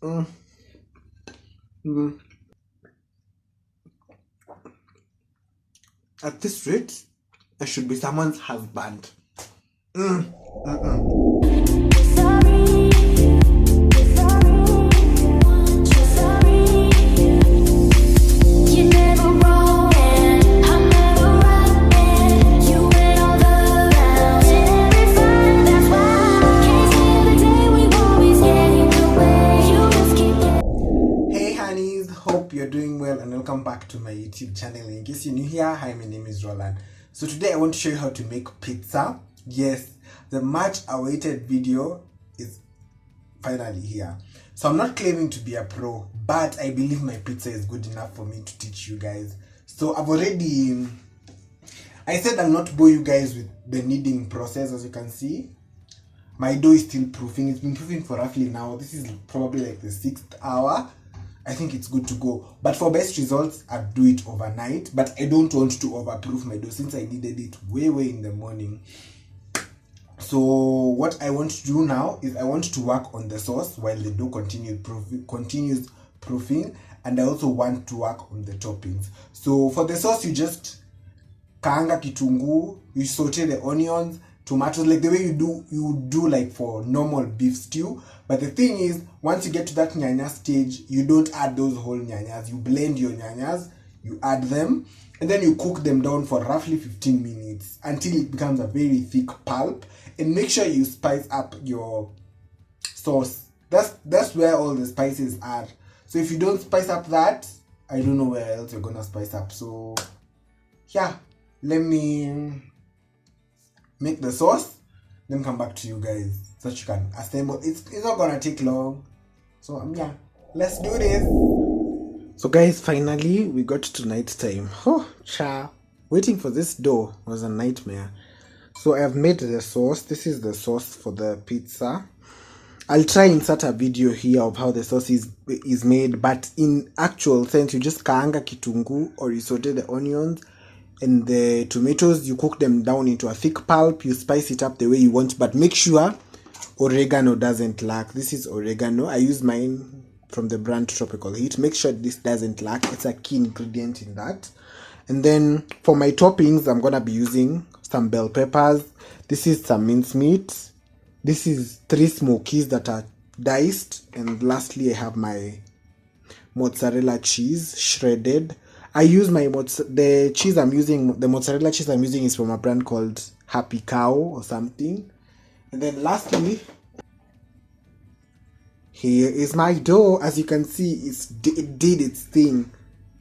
Mm. Mm. At this rate, I should be someone's husband. Hey honeys, hope you're doing well and welcome back to my YouTube channel. In case you're new here, hi, my name is Rolland. So today I want to show you how to make pizza. Yes, the much awaited video is finally here. So I'm not claiming to be a pro, but I believe my pizza is good enough for me to teach you guys. So I said I'll not bore you guys with the kneading process. As you can see, my dough is still proofing. It's been proofing for roughly now. This is probably like the 6th hour. I think it's good to go. But for best results, I'd do it overnight. But I don't want to overproof my dough since I needed it way in the morning. So what I want to do now is I want to work on the sauce while the dough continues proofing. And I also want to work on the toppings. So for the sauce, you just kaanga kitungu, you saute the onions, tomatoes, like the way you do like for normal beef stew. But the thing is, once you get to that nyanya stage, you don't add those whole nyanyas. You blend your nyanyas, you add them, and then you cook them down for roughly 15 minutes until it becomes a very thick pulp. And make sure you spice up your sauce. That's where all the spices are. So if you don't spice up that, I don't know where else you're gonna spice up. So yeah, let me make the sauce, then come back to you guys so that you can assemble. It's not gonna take long. So yeah, let's do this. So guys, finally we got to night time. Waiting for this dough was a nightmare. So I have made the sauce. This is the sauce for the pizza. I'll try insert a video here of how the sauce is made, but in actual sense, you just kaanga kitungu or you saute the onions and the tomatoes, you cook them down into a thick pulp, you spice it up the way you want, but make sure oregano doesn't lack. This is oregano. I use mine from the brand Tropical Heat. Make sure this doesn't lack. It's a key ingredient in that. And then for my toppings, I'm gonna be using some bell peppers. This is some mince meat. This is 3 smokies that are diced. And lastly, I have my mozzarella cheese shredded. I use the cheese I'm using, the mozzarella cheese I'm using is from a brand called Happy Cow or something. And then lastly, here is my dough. As you can see, it did its thing.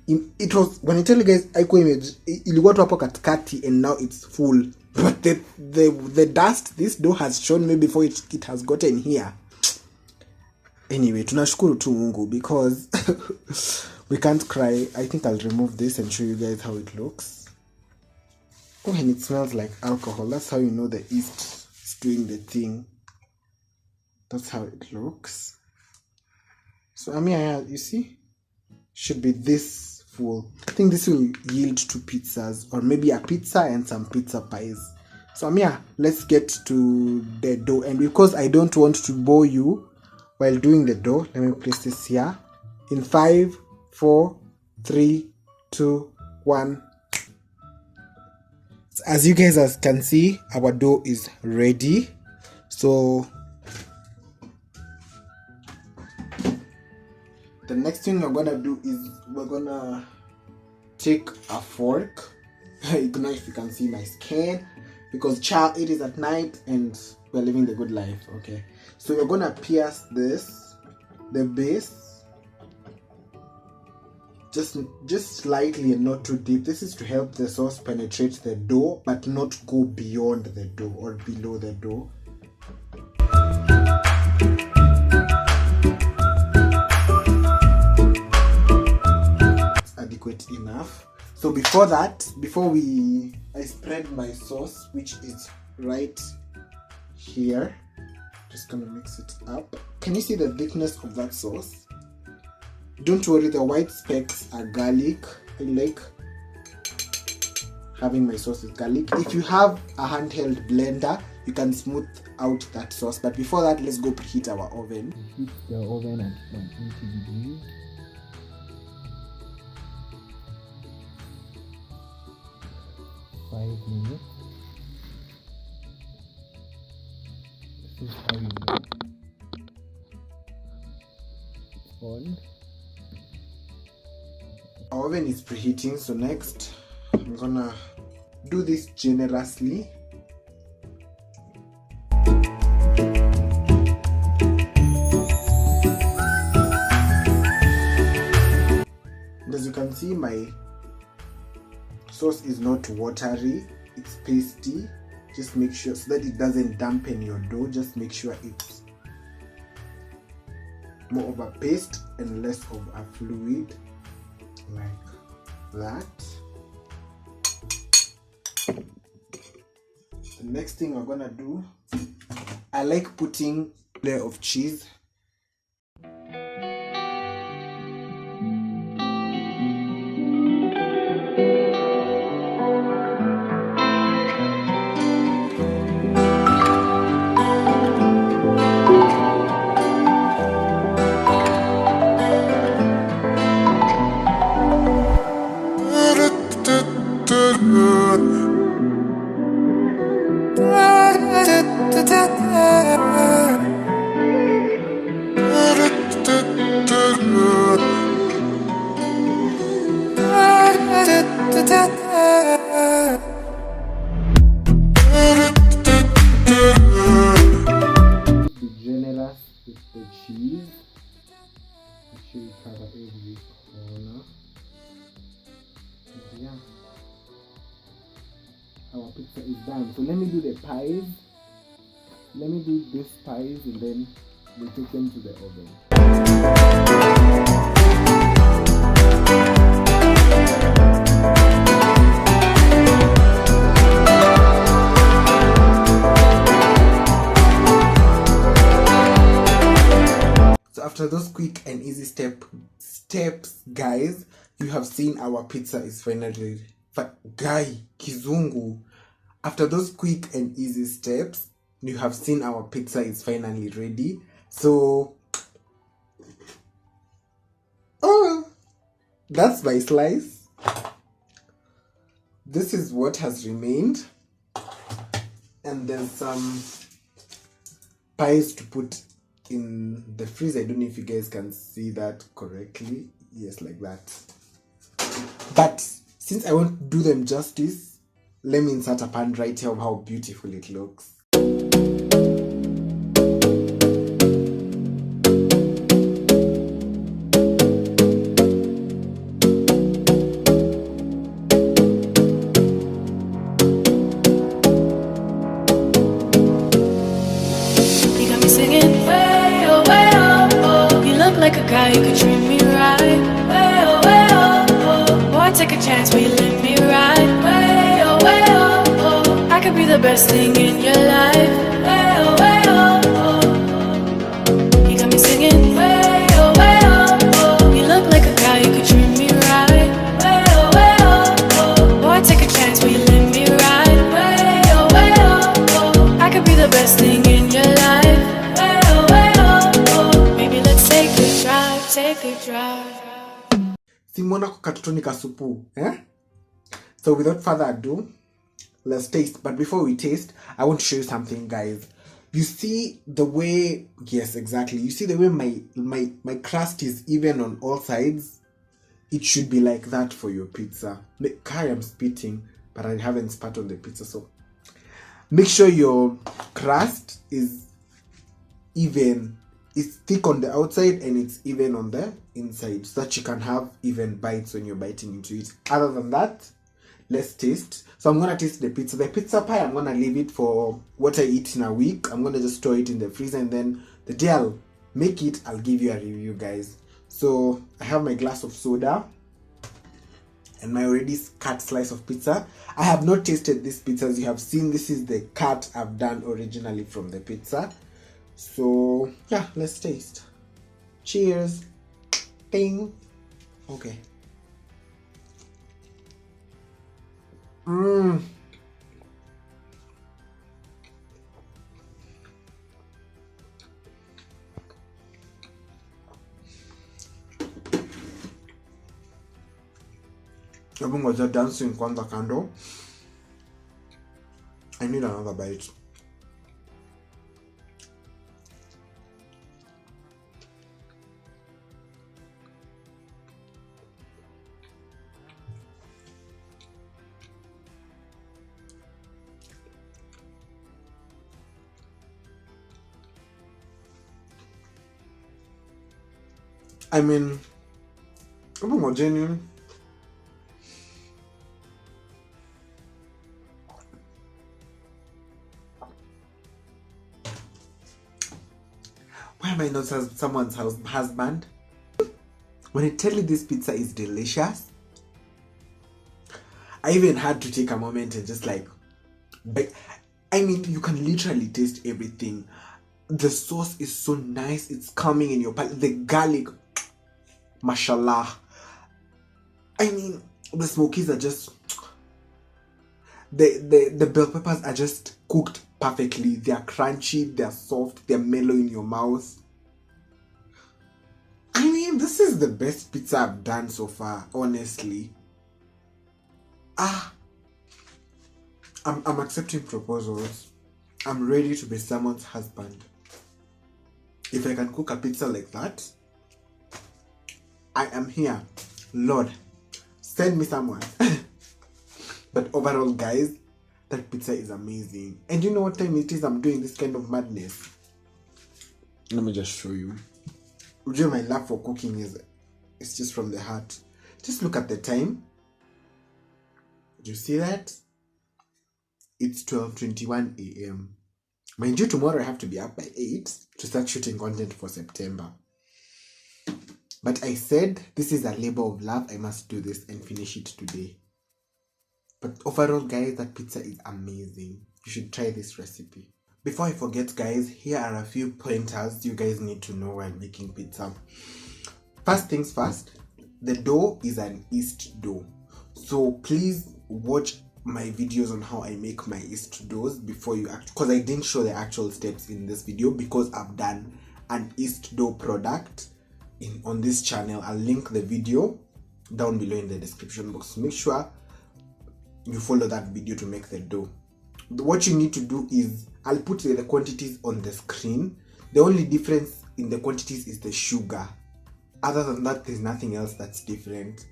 It was, when I tell you guys, I image ilikuwa tu hapo katikati and now it's full. But the dust this dough has shown me before it has gotten here. Anyway, tunashukuru tu Mungu because we can't cry. I think I'll remove this and show you guys how it looks. Oh, and it smells like alcohol. That's how you know the yeast is doing the thing. That's how it looks. So you see, should be this full. I think this will yield 2 pizzas, or maybe a pizza and some pizza pies. So let's get to the dough. And because I don't want to bore you while doing the dough, let me place this here. In 5, 4, 3, 2, 1. As you guys can see, our dough is ready. So the next thing we're gonna do is we're gonna take a fork. I don't know if you can see my skin because it is at night and we're living the good life. Okay, so we're gonna pierce the base just slightly and not too deep. This is to help the sauce penetrate the dough but not go beyond the dough or below the dough. It's adequate enough. So before I spread my sauce, which is right here. Just gonna mix it up. Can you see the thickness of that sauce? Don't worry, the white specks are garlic. I like having my sauce with garlic. If you have a handheld blender, you can smooth out that sauce. But before that, let's go preheat our oven. Heat the oven at 180 degrees. Five minutes. This is how you know it's on. Our oven is preheating, so next I'm gonna do this generously. And as you can see, my sauce is not watery, it's pasty. Just make sure so that it doesn't dampen your dough. Just make sure it's more of a paste and less of a fluid, like that. The next thing we're gonna do, I like putting a layer of cheese. Be generous with the cheese. Make sure you cover every corner. And yeah, our pizza is done. So let me do the pies. Let me do these pies and then we'll take them to the oven. So after those quick and easy steps, guys, you have seen our pizza is finally kizungu. After those quick and easy steps, you have seen our pizza is finally ready. So that's my slice. This is what has remained, and there's some pies to put in the freezer. I don't know if you guys can see that correctly. Yes, like that. But since I won't do them justice, let me insert a pan right here of how beautiful it looks. Like a guy who could treat me right. Way oh, way oh, oh. Boy, take a chance, will you let me ride? Way oh, way oh, oh. I could be the best thing in your life. Way oh, way oh, oh. You got me singing. Way oh, oh. You look like a guy who could treat me right. Way oh, oh. Boy, take a chance, will you let me ride? Way oh, oh. I could be the best thing in your life. Take a drive. Simona kukatutoni kasupu, eh? So without further ado, let's taste. But before we taste, I want to show you something, guys. You see the way, yes, exactly. You see the way my crust is even on all sides. It should be like that for your pizza. Kai, I'm spitting, but I haven't spat on the pizza, so make sure your crust is even. It's thick on the outside and it's even on the inside, so that you can have even bites when you're biting into it. Other than that, let's taste. So I'm gonna taste the pizza. The pizza pie, I'm gonna leave it for what I eat in a week. I'm gonna just store it in the freezer, and then the day I'll make it, I'll give you a review, guys. So I have my glass of soda and my already cut slice of pizza. I have not tasted this pizza. As you have seen, this is the cut I've done originally from the pizza. So yeah, let's taste. Cheers. Ding. Okay. Hebu ngoja dancing kwanza kando. I need another bite. I mean, hebu ngojeni. Why am I not someone's husband? When I tell you this pizza is delicious, I even had to take a moment and just like, I mean, you can literally taste everything. The sauce is so nice. It's coming in your palate. The garlic, mashallah. I mean, the smokies are just, the bell peppers are just cooked perfectly. They are crunchy, they are soft, they are mellow in your mouth. I mean, this is the best pizza I've done so far, honestly. I'm accepting proposals. I'm ready to be someone's husband. If I can cook a pizza like that, I am here. Lord, send me someone. But overall, guys, that pizza is amazing. And you know what time it is I'm doing this kind of madness? Let me just show you. My love for cooking it's just from the heart. Just look at the time. Do you see that? It's 12:21 a.m. Mind you, tomorrow I have to be up by 8 to start shooting content for September. But I said this is a labor of love. I must do this and finish it today. But overall, guys, that pizza is amazing. You should try this recipe. Before I forget, guys, here are a few pointers you guys need to know while making pizza. First things first, the dough is an yeast dough. So please watch my videos on how I make my yeast doughs before you because I didn't show the actual steps in this video because I've done an yeast dough product on this channel. I'll link the video down below in the description box. Make sure you follow that video to make the dough. What you need to do is, I'll put the quantities on the screen. The only difference in the quantities is the sugar. Other than that, there's nothing else that's different.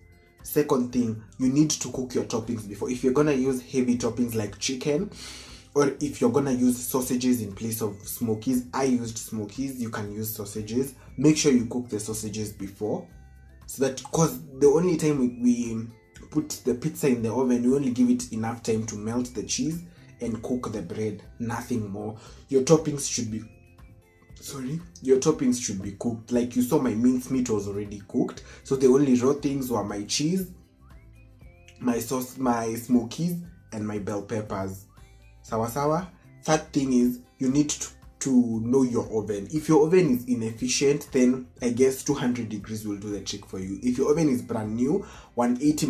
Second thing, you need to cook your toppings before. If you're gonna use heavy toppings like chicken, or if you're gonna use sausages in place of smokies, I used smokies, you can use sausages. Make sure you cook the sausages before, so that, because the only time we put the pizza in the oven, we only give it enough time to melt the cheese and cook the bread, nothing more. Your toppings should be cooked. Like you saw, my mince meat was already cooked, so the only raw things were my cheese, my sauce, my smokies, and my bell peppers. Sawa. Third thing is, you need to know your oven. If your oven is inefficient, then I guess 200 degrees will do the trick for you. If your oven is brand new, 180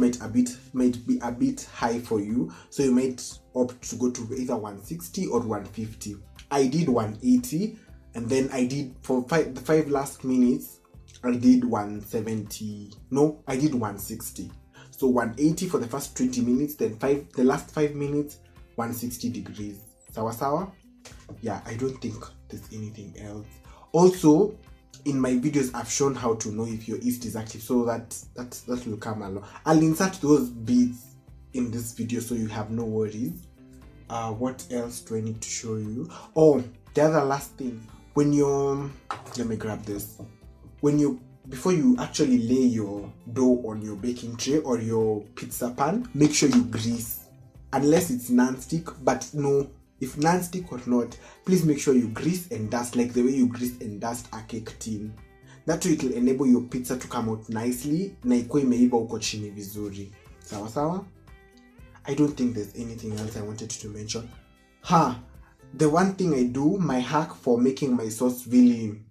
might be a bit high for you, so you might opt to go to either 160 or 150. I did 180, and then I did for the 5 last minutes I did 170. No, I did 160. So 180 for the first 20 minutes, then the last 5 minutes 160 degrees. Sawa. Yeah, I don't think there's anything else. Also, in my videos I've shown how to know if your yeast is active, so that will come along. I'll insert those bits in this video so you have no worries. What else do I need to show you? Oh, the other last thing, when you're, let me grab this. Before you actually lay your dough on your baking tray or your pizza pan, make sure you grease, unless it's non-stick. But no, if non-stick or not, please make sure you grease and dust, like the way you grease and dust a cake tin. That way it will enable your pizza to come out nicely na ikuwe imeiva uko chini vizuri. Sawa. I don't think there's anything else I wanted to mention. The one thing I do, my hack for making my sauce really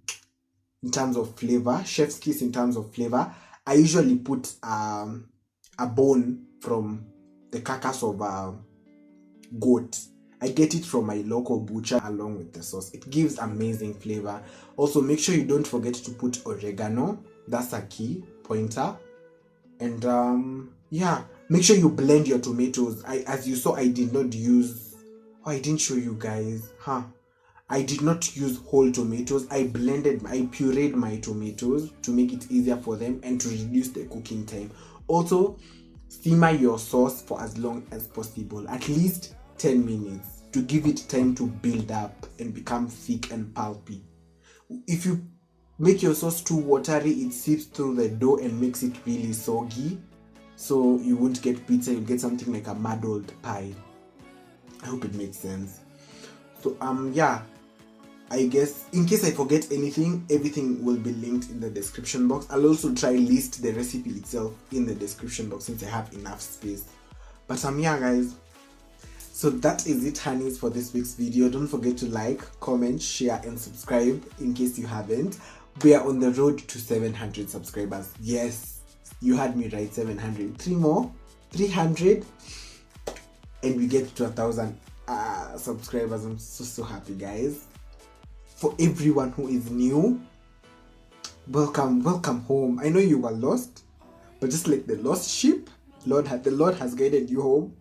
in terms of flavor, chef's kiss in terms of flavor, I usually put a bone from the carcass of a goat. I get it from my local butcher along with the sauce. It gives amazing flavor. Also, make sure you don't forget to put oregano. That's a key pointer. And yeah, make sure you blend your tomatoes. As you saw, I did not use, I didn't show you guys, I did not use whole tomatoes. I pureed my tomatoes to make it easier for them and to reduce the cooking time. Also, simmer your sauce for as long as possible, at least 10 minutes, to give it time to build up and become thick and pulpy. If you make your sauce too watery, it seeps through the dough and makes it really soggy, so you won't get pizza, you'll get something like a muddled pie. I hope it makes sense. So yeah, I guess in case I forget anything, everything will be linked in the description box. I'll also try list the recipe itself in the description box since I have enough space. But yeah guys, so that is it, honeys, for this week's video. Don't forget to like, comment, share and subscribe in case you haven't. We are on the road to 700 subscribers. Yes, you heard me right, 700. 3 more, 300, and we get to 1,000 subscribers. I'm so happy, guys. For everyone who is new, welcome home. I know you were lost, but just like the lost sheep, the Lord has guided you home.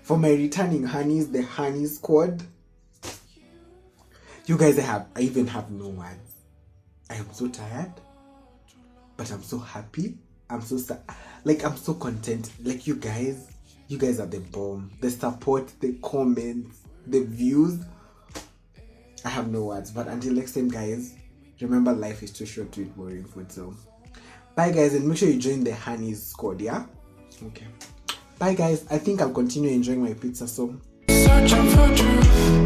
For my returning honeys, the honey squad, you guys, I even have no words. I am so tired, but I'm so happy. I'm so content. Like you guys are the bomb. The support, the comments, the views. I have no words. But until next time, guys, remember, life is too short to eat boring food. So bye guys, and make sure you join the honeys squad. Yeah, okay, bye guys. I think I'll continue enjoying my pizza. So Searching for truth.